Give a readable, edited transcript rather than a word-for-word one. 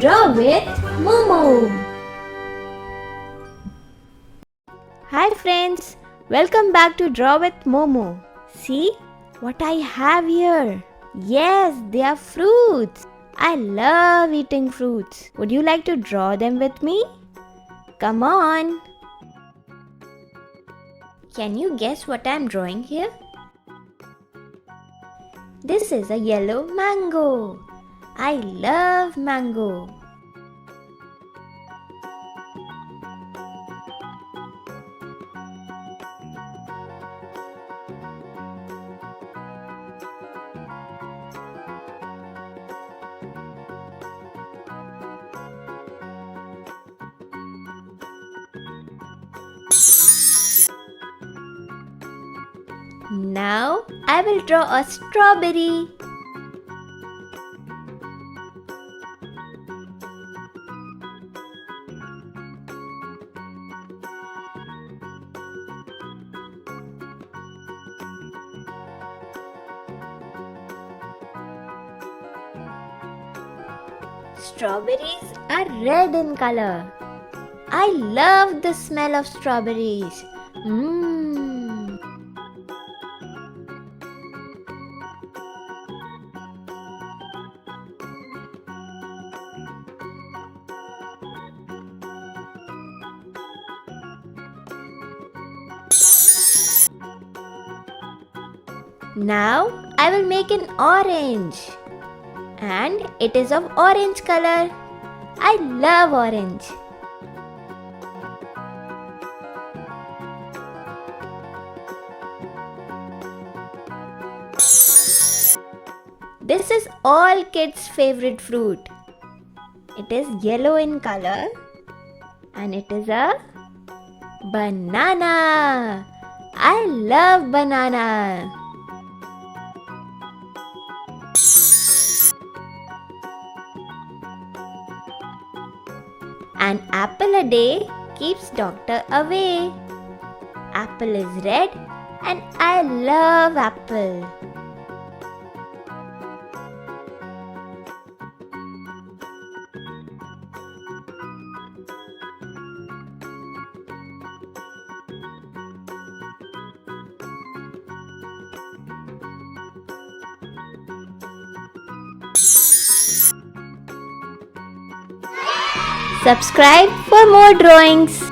Draw with Momo. Hi friends, welcome back to Draw with Momo. See what I have here? Yes, they are fruits. I love eating fruits. Would you like to draw them with me? Come on. Can you guess what I am drawing here? This is a yellow mango. I love mango. Now I will draw a strawberry. Strawberries are red in color. I love the smell of strawberries. Mmm. Now I will make an orange. And it is of orange color. I love orange. This is all kids' favorite fruit. It is yellow in color and it is a banana. I love banana. An apple a day keeps doctor away. Apple is red and I love apple. Subscribe for more drawings.